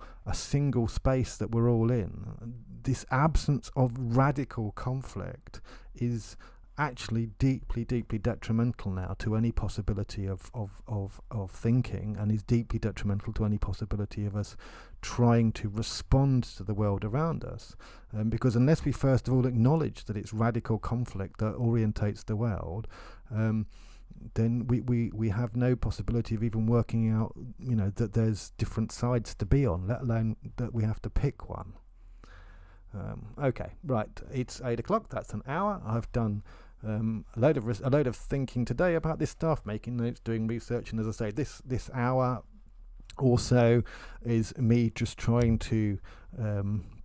space that we're all in, this absence of radical conflict, is actually deeply, deeply detrimental now to any possibility of thinking, and is deeply detrimental to any possibility of us trying to respond to the world around us. Because unless we first of all acknowledge that it's radical conflict that orientates the world, then we have no possibility of even working out, that there's different sides to be on, let alone that we have to pick one. Okay, right, it's 8 o'clock, that's an hour. I've done a load of thinking today about this stuff, making notes, doing research, and as I say, this hour also is me just trying to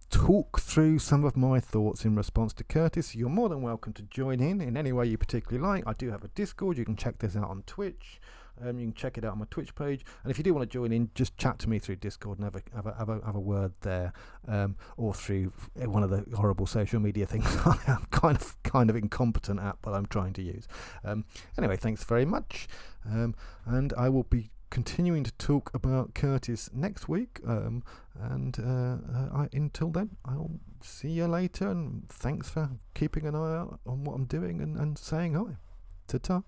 talk through some of my thoughts in response to Curtis. You're more than welcome to join in any way you particularly like. I do have a Discord. You can check this out on Twitch. You can check it out on my Twitch page, and if you do want to join in, just chat to me through Discord and have a word there, or through one of the horrible social media things I'm kind of incompetent at, but I'm trying to use. Anyway, thanks very much, and I will be continuing to talk about Curtis next week, until then, I'll see you later, and thanks for keeping an eye out on what I'm doing and saying hi. Ta-ta.